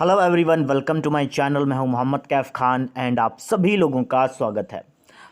Hello everyone, welcome to my channel. मैं हूं Mohammad Kaif Khan and आप सभी लोगों का स्वागत है।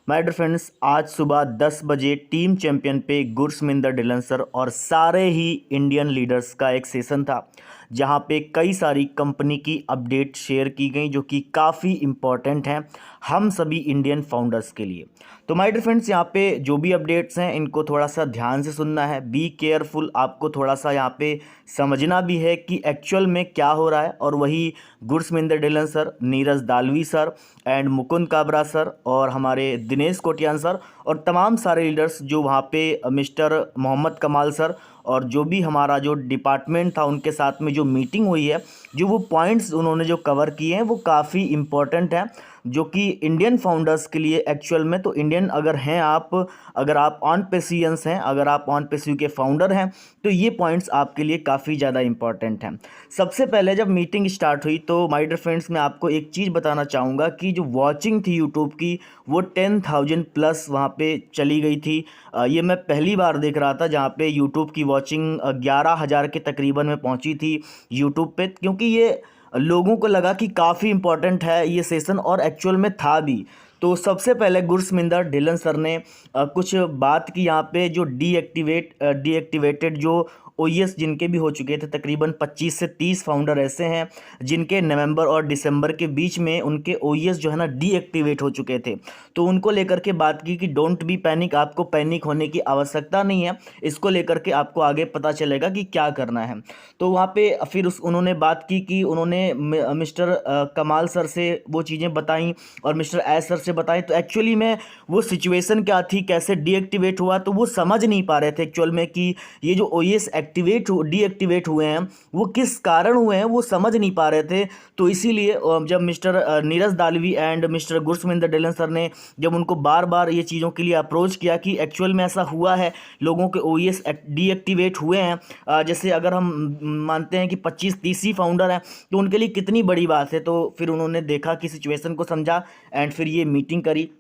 माय डियर फ्रेंड्स, आज सुबह 10 बजे टीम चैंपियन पे गुरसमिंदर डिलन सर और सारे ही इंडियन लीडर्स का एक सेशन था, जहां पे कई सारी कंपनी की अपडेट शेयर की गई जो कि काफ़ी इम्पॉर्टेंट हैं हम सभी इंडियन फाउंडर्स के लिए। तो माय डियर फ्रेंड्स, यहाँ पे जो भी अपडेट्स हैं इनको थोड़ा सा ध्यान से सुनना है, बी केयरफुल। आपको थोड़ा सा यहाँ पे समझना भी है कि एक्चुअल में क्या हो रहा है। और वही Gursaminder Dhillon sir, Neeraj Dalvi sir and Mukund Kabra sir और हमारे दिनेश कोटियान सर और तमाम सारे लीडर्स जो वहाँ पे मिस्टर मोहम्मद कमाल सर और जो भी हमारा जो डिपार्टमेंट था उनके साथ में जो मीटिंग हुई है, जो वो पॉइंट्स उन्होंने जो कवर किए हैं वो काफ़ी इम्पोर्टेंट हैं, जो कि इंडियन फाउंडर्स के लिए एक्चुअल में। तो इंडियन अगर हैं आप, अगर आप ऑन पेसियंस हैं, अगर आप ऑन पेसिव के फाउंडर हैं, तो ये पॉइंट्स आपके लिए काफ़ी ज़्यादा इंपॉर्टेंट हैं। सबसे पहले जब मीटिंग स्टार्ट हुई तो माय डियर फ्रेंड्स, मैं आपको एक चीज़ बताना चाहूँगा कि जो वॉचिंग थी यूट्यूब की वो 10,000 प्लस वहाँ पे चली गई थी। ये मैं पहली बार देख रहा था जहाँ पे यूट्यूब की वॉचिंग 11,000 के तकरीबन में पहुँची थी यूट्यूब पे, क्योंकि ये लोगों को लगा कि काफ़ी इम्पोर्टेंट है ये सेशन और एक्चुअल में था भी। तो सबसे पहले गुरसमिंदर डिलन सर ने कुछ बात की यहाँ पे, जो डीएक्टिवेटेड जो ओईएस जिनके भी हो चुके थे, तकरीबन 25 से 30 फाउंडर ऐसे हैं जिनके नवंबर और दिसंबर के बीच में उनके ओईएस जो है ना डीएक्टिवेट हो चुके थे। तो उनको लेकर के बात की कि डोंट बी पैनिक, आपको पैनिक होने की आवश्यकता नहीं है, इसको लेकर के आपको आगे पता चलेगा कि क्या करना है। तो वहाँ पे फिर उन्होंने बात की कि उन्होंने मिस्टर कमाल सर से वो चीज़ें बताई और मिस्टर एस सर से बताई। तो एक्चुअली में वो सिचुएशन क्या थी, कैसे डीएक्टिवेट हुआ, तो वो समझ नहीं पा रहे थे एक्चुअल में कि ये जो ओईएस डीएक्टिवेट हुए हैं वो किस कारण हुए हैं, वो समझ नहीं पा रहे थे। तो इसीलिए जब mister Neeraj Dalvi and mister Gursaminder Dhillon sir ने जब उनको बार बार ये चीज़ों के लिए अप्रोच किया कि एक्चुअल में ऐसा हुआ है, लोगों के ओईएस डीएक्टिवेट हुए हैं, जैसे अगर हम मानते हैं कि 25-30 ही फाउंडर हैं तो उनके लिए कितनी बड़ी बात है। तो फिर उन्होंने देखा कि सिचुएशन को समझा एंड फिर ये मीटिंग करी।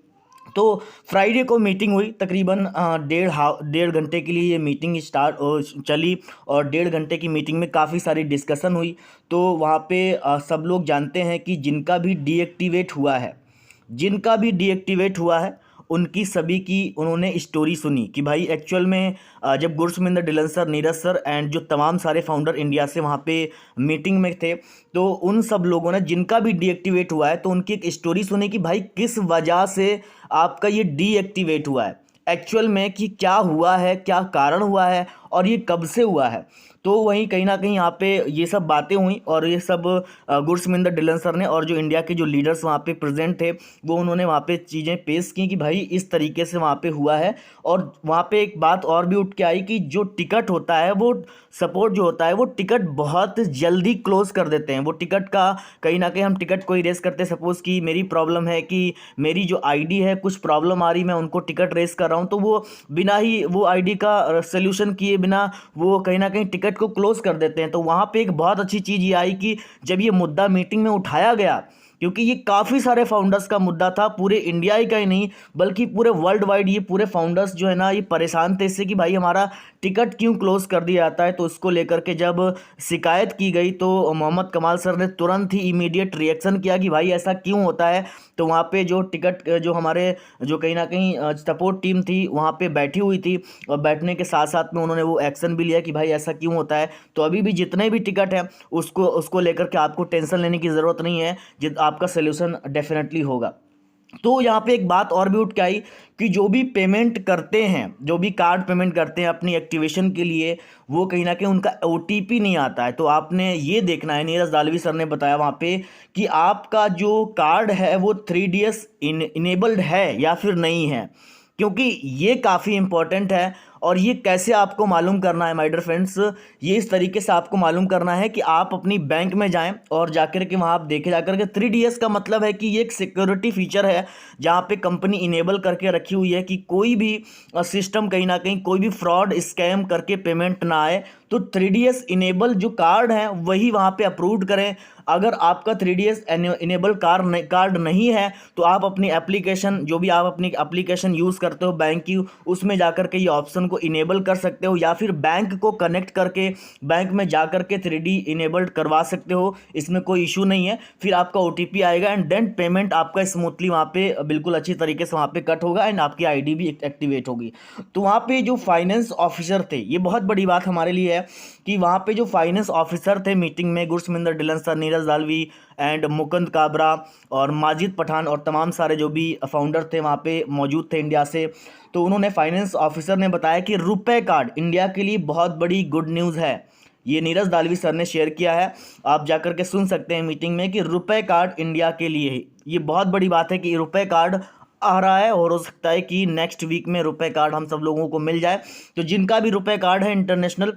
तो फ्राइडे को मीटिंग हुई, तकरीबन 1.5 घंटे के लिए ये मीटिंग चली और 1.5 घंटे की मीटिंग में काफ़ी सारी डिस्कशन हुई। तो वहाँ पे सब लोग जानते हैं कि जिनका भी डीएक्टिवेट हुआ है उनकी सभी की उन्होंने स्टोरी सुनी कि भाई एक्चुअल में जब Gursaminder Dhillon sir, Neeraj sir and जो तमाम सारे फाउंडर इंडिया से वहाँ पे मीटिंग में थे, तो उन सब लोगों ने जिनका भी डीएक्टिवेट हुआ है तो उनकी एक स्टोरी सुनी कि भाई किस वजह से आपका ये डीएक्टिवेट हुआ है, एक्चुअल में कि क्या हुआ है, क्या कारण हुआ है और ये कब से हुआ है। तो वहीं कहीं ना कहीं यहाँ पे ये सब बातें हुई और ये सब गुरसमिंदर डिलन सर ने और जो इंडिया के जो लीडर्स वहाँ पे प्रेजेंट थे वो उन्होंने वहाँ पे चीज़ें पेश की कि भाई इस तरीके से वहाँ पे हुआ है। और वहाँ पे एक बात और भी उठ के आई कि जो टिकट होता है वो सपोर्ट जो होता है वो टिकट बहुत जल्दी क्लोज कर देते हैं। वो टिकट का कहीं ना कहीं हम टिकट को ही रेस करते हैं, सपोज़ कि मेरी प्रॉब्लम है कि मेरी जो आईडी है कुछ प्रॉब्लम आ रही, मैं उनको टिकट रेस कर रहा हूँ, तो वो बिना ही वो आईडी का सोल्यूशन किए बिना वो कहीं ना कहीं टिकट को क्लोज कर देते हैं। तो वहाँ पे एक बहुत अच्छी चीज़ ये आई कि जब ये मुद्दा मीटिंग में उठाया गया, क्योंकि ये काफ़ी सारे फाउंडर्स का मुद्दा था, पूरे इंडिया ही का ही नहीं बल्कि पूरे वर्ल्ड वाइड ये पूरे फाउंडर्स जो है ना ये परेशान थे इससे कि भाई हमारा टिकट क्यों क्लोज कर दिया जाता है। तो इसको लेकर के जब शिकायत की गई तो मोहम्मद कमाल सर ने तुरंत ही इमीडिएट रिएक्शन किया कि भाई ऐसा क्यों होता है। तो वहाँ पे जो टिकट जो हमारे जो कहीं ना कहीं सपोर्ट टीम थी वहाँ पे बैठी हुई थी और बैठने के साथ साथ में उन्होंने वो एक्शन भी लिया कि भाई ऐसा क्यों होता है। तो अभी भी जितने भी टिकट हैं उसको लेकर के आपको टेंशन लेने की ज़रूरत नहीं है, आपका सोल्यूशन डेफिनेटली होगा। तो यहाँ पे एक बात और भी उठ के आई कि जो भी पेमेंट करते हैं, जो भी कार्ड पेमेंट करते हैं अपनी एक्टिवेशन के लिए, वो कहीं ना कहीं उनका ओटीपी नहीं आता है। तो आपने ये देखना है, नीरज दालवी सर ने बताया वहाँ पे कि आपका जो कार्ड है वो 3DS इनेबल्ड है या फिर नहीं है, क्योंकि ये काफ़ी इंपॉर्टेंट है। और ये कैसे आपको मालूम करना है माय डियर फ्रेंड्स, ये इस तरीके से आपको मालूम करना है कि आप अपनी बैंक में जाएं और जाकर के वहाँ आप देखे जाकर के 3DS का मतलब है कि ये एक सिक्योरिटी फीचर है जहाँ पे कंपनी इनेबल करके रखी हुई है कि कोई भी सिस्टम कहीं ना कहीं कोई भी फ्रॉड स्कैम करके पेमेंट ना आए। तो 3DS इनेबल जो कार्ड है वही वहाँ पे अप्रूव्ड करें। अगर आपका 3DS इनेबल कार्ड नहीं है तो आप अपनी एप्लीकेशन, जो भी आप अपनी एप्लीकेशन यूज़ करते हो बैंक की, उसमें जाकर के ये ऑप्शन को इनेबल कर सकते हो, या फिर बैंक को कनेक्ट करके बैंक में जा करके 3D इनेबल्ड करवा सकते हो, इसमें कोई इशू नहीं है। फिर आपका OTP आएगा एंड देन पेमेंट आपका स्मूथली वहाँ पे बिल्कुल अच्छी तरीके से वहाँ पे कट होगा एंड आपकी ID भी एक्टिवेट होगी। तो वहाँ पे जो फाइनेंस ऑफिसर थे, ये बहुत बड़ी बात हमारे लिए है कि वहाँ पे जो फाइनेंस ऑफिसर थे मीटिंग में, गुरसमिंदर डिलन सर, नीरज दालवी एंड मुकुंद काबरा और माजिद पठान और तमाम सारे जो भी फाउंडर थे वहाँ पे मौजूद थे इंडिया से। तो उन्होंने फाइनेंस ऑफिसर ने बताया कि रुपए कार्ड इंडिया के लिए बहुत बड़ी गुड न्यूज़ है। ये नीरज दालवी सर ने शेयर किया है, आप जाकर के सुन सकते हैं मीटिंग में कि रुपए कार्ड इंडिया के लिए ये बहुत बड़ी बात है कि रुपए कार्ड आ रहा है और हो सकता है कि नेक्स्ट वीक में रुपए कार्ड हम सब लोगों को मिल जाए। तो जिनका भी रुपए कार्ड है इंटरनेशनल,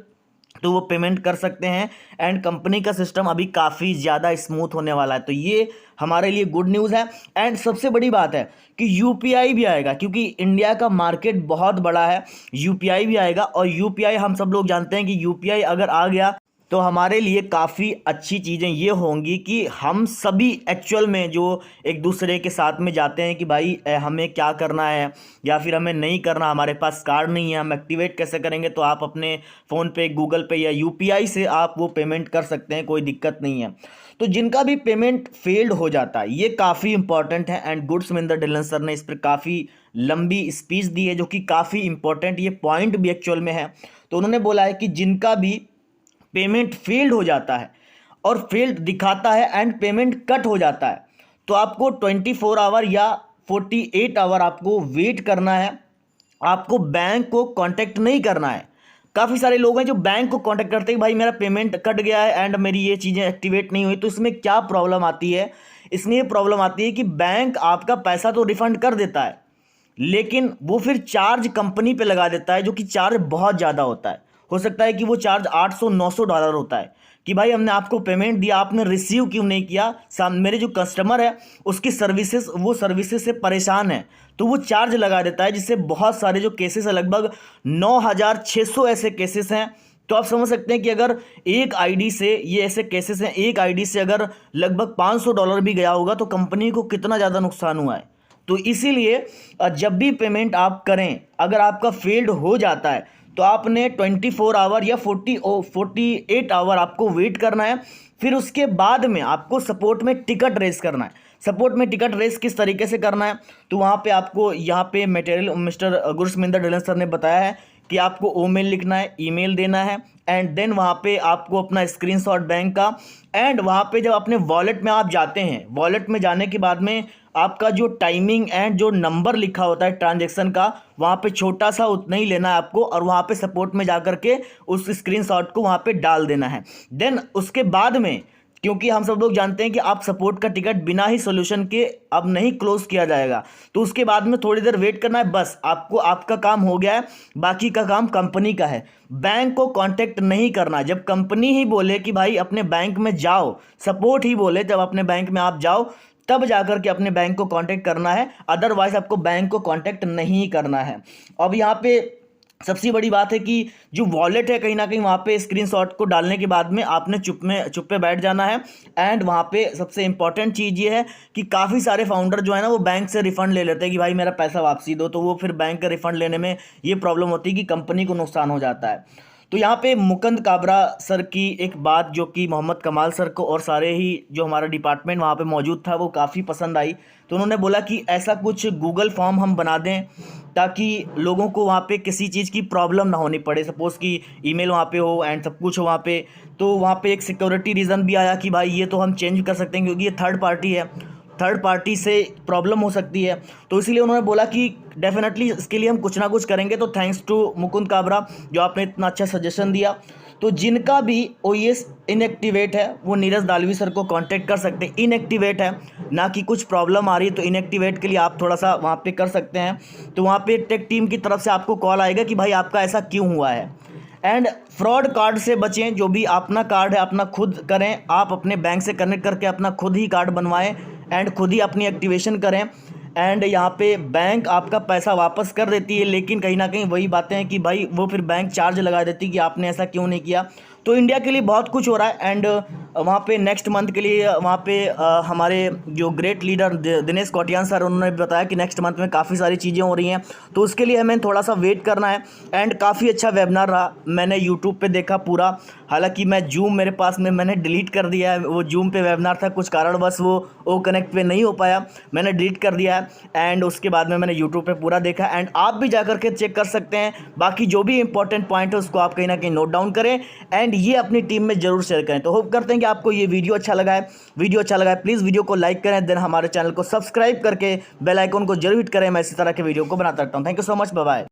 तो वो पेमेंट कर सकते हैं एंड कंपनी का सिस्टम अभी काफ़ी ज़्यादा स्मूथ होने वाला है। तो ये हमारे लिए गुड न्यूज़ है। एंड सबसे बड़ी बात है कि UPI भी आएगा, क्योंकि इंडिया का मार्केट बहुत बड़ा है। UPI भी आएगा और UPI हम सब लोग जानते हैं कि UPI अगर आ गया तो हमारे लिए काफ़ी अच्छी चीज़ें ये होंगी कि हम सभी एक्चुअल में जो एक दूसरे के साथ में जाते हैं कि भाई हमें क्या करना है या फिर हमें नहीं करना, हमारे पास कार्ड नहीं है, हम एक्टिवेट कैसे करेंगे, तो आप अपने फ़ोन पे, गूगल पे या UPI से आप वो पेमेंट कर सकते हैं, कोई दिक्कत नहीं है। तो जिनका भी पेमेंट फेल्ड हो जाता है, ये काफ़ी इंपॉर्टेंट है एंड गुरसमिंदर डिलन सर ने इस पर काफ़ी लंबी स्पीच दी है जो कि काफ़ी इंपॉर्टेंट, ये पॉइंट भी एक्चुअल में है। तो उन्होंने बोला है कि जिनका भी पेमेंट फेल्ड हो जाता है और फेल्ड दिखाता है एंड पेमेंट कट हो जाता है, तो आपको 24 आवर या 48 आवर आपको वेट करना है, आपको बैंक को कांटेक्ट नहीं करना है। काफ़ी सारे लोग हैं जो बैंक को कांटेक्ट करते हैं, भाई मेरा पेमेंट कट गया है एंड मेरी ये चीज़ें एक्टिवेट नहीं हुई। तो इसमें क्या प्रॉब्लम आती है, इसमें ये प्रॉब्लम आती है कि बैंक आपका पैसा तो रिफंड कर देता है, लेकिन वो फिर चार्ज कंपनी पे लगा देता है, जो कि चार्ज बहुत ज़्यादा होता है। हो सकता है कि वो चार्ज $800-900 होता है कि भाई हमने आपको पेमेंट दिया, आपने रिसीव क्यों नहीं किया। मेरे जो कस्टमर है उसकी सर्विसेज, वो सर्विसेज से परेशान है, तो वो चार्ज लगा देता है, जिससे बहुत सारे जो केसेस है, लगभग 9600 ऐसे केसेस हैं। तो आप समझ सकते हैं कि अगर एक आईडी से, ये ऐसे केसेस हैं, एक आईडी से अगर लगभग $500 भी गया होगा तो कंपनी को कितना ज़्यादा नुकसान हुआ है। तो इसीलिए जब भी पेमेंट आप करें, अगर आपका फेल्ड हो जाता है तो आपने 24 आवर या 48 आवर आपको वेट करना है। फिर उसके बाद में आपको सपोर्ट में टिकट रेस करना है। सपोर्ट में टिकट रेस किस तरीके से करना है, तो वहाँ पे आपको यहाँ पे material mister Gursaminder Dhillon sir ने बताया है कि आपको ईमेल लिखना है, ईमेल देना है एंड देन वहाँ पे आपको अपना स्क्रीनशॉट बैंक का, एंड वहाँ पे जब अपने वॉलेट में आप जाते हैं, वॉलेट में जाने के बाद में आपका जो टाइमिंग एंड जो नंबर लिखा होता है ट्रांजैक्शन का, वहाँ पे छोटा सा उतना ही लेना है आपको और वहाँ पे सपोर्ट में जा कर के उस स्क्रीनशॉट को वहाँ पे डाल देना है। देन उसके बाद में, क्योंकि हम सब लोग जानते हैं कि आप सपोर्ट का टिकट बिना ही सोल्यूशन के अब नहीं क्लोज किया जाएगा, तो उसके बाद में थोड़ी देर वेट करना है, बस आपको आपका काम हो गया है। बाकी का काम कंपनी का है, बैंक को कांटेक्ट नहीं करना। जब कंपनी ही बोले कि भाई अपने बैंक में जाओ, सपोर्ट ही बोले जब अपने बैंक में आप जाओ, तब जाकर के अपने बैंक को कांटेक्ट करना है, अदरवाइज आपको बैंक को कांटेक्ट नहीं करना है। अब यहाँ पे सबसे बड़ी बात है कि जो वॉलेट है, कहीं ना कहीं वहाँ पे स्क्रीनशॉट को डालने के बाद में आपने चुप पे बैठ जाना है। एंड वहाँ पे सबसे इंपॉर्टेंट चीज़ ये है कि काफ़ी सारे फाउंडर जो है ना, वो बैंक से रिफ़ंड ले लेते हैं कि भाई मेरा पैसा वापसी दो, तो वो फिर बैंक का रिफ़ंड लेने में ये प्रॉब्लम होती है कि कंपनी को नुकसान हो जाता है। तो यहाँ पे मुकुंद काबरा सर की एक बात जो कि मोहम्मद कमाल सर को और सारे ही जो हमारा डिपार्टमेंट वहाँ पे मौजूद था, वो काफ़ी पसंद आई। तो उन्होंने बोला कि ऐसा कुछ गूगल फॉर्म हम बना दें ताकि लोगों को वहाँ पे किसी चीज़ की प्रॉब्लम ना होनी पड़े। सपोज़ कि ईमेल वहाँ पे हो एंड सब कुछ हो वहाँ पे, तो वहाँ पे एक सिक्योरिटी रीज़न भी आया कि भाई ये तो हम चेंज कर सकते हैं क्योंकि ये थर्ड पार्टी है, थर्ड पार्टी से प्रॉब्लम हो सकती है। तो इसीलिए उन्होंने बोला कि डेफिनेटली इसके लिए हम कुछ ना कुछ करेंगे। तो थैंक्स टू मुकुंद काबरा जो आपने इतना अच्छा सजेशन दिया। तो जिनका भी OES इनएक्टिवेट है वो नीरज दालवी सर को कांटेक्ट कर सकते हैं। इनएक्टिवेट है ना कि कुछ प्रॉब्लम आ रही है, तो इनएक्टिवेट के लिए आप थोड़ा सा वहाँ पे कर सकते हैं। तो वहाँ पे टेक टीम की तरफ से आपको कॉल आएगा कि भाई आपका ऐसा क्यों हुआ है। एंड फ्रॉड कार्ड से बचें, जो भी अपना कार्ड है अपना खुद करें, आप अपने बैंक से कनेक्ट करके अपना खुद ही कार्ड बनवाएं एंड खुद ही अपनी एक्टिवेशन करें। एंड यहाँ पे बैंक आपका पैसा वापस कर देती है, लेकिन कहीं ना कहीं वही बातें हैं कि भाई वो फिर बैंक चार्ज लगा देती है कि आपने ऐसा क्यों नहीं किया। तो इंडिया के लिए बहुत कुछ हो रहा है। एंड वहाँ पे नेक्स्ट मंथ के लिए वहाँ पे हमारे जो great leader Dinesh Kotian sir, उन्होंने बताया कि नेक्स्ट मंथ में काफ़ी सारी चीज़ें हो रही हैं, तो उसके लिए हमें थोड़ा सा वेट करना है। एंड काफ़ी अच्छा वेबिनार रहा, मैंने यूट्यूब पे देखा पूरा। हालांकि मैं जूम मेरे पास में मैंने डिलीट कर दिया है, वो जूम पे वेबिनार था, कुछ कारणवश वो कनेक्ट पे नहीं हो पाया, मैंने डिलीट कर दिया है। एंड उसके बाद में मैंने यूट्यूब पे पूरा देखा। एंड आप भी जा करके चेक कर सकते हैं, बाकी जो भी इंपॉर्टेंट पॉइंट है उसको आप कहीं ना कहीं नोट डाउन करें एंड ये अपनी टीम में जरूर शेयर करें। तो होप करते हैं कि आपको ये वीडियो अच्छा लगा है। वीडियो अच्छा लगा है प्लीज़ वीडियो को लाइक करें, देन हमारे चैनल को सब्सक्राइब करके बेल आइकन को जरूर हिट करें। मैं इसी तरह के वीडियो को बनाता रहता हूँ। Thank you so much, bye bye.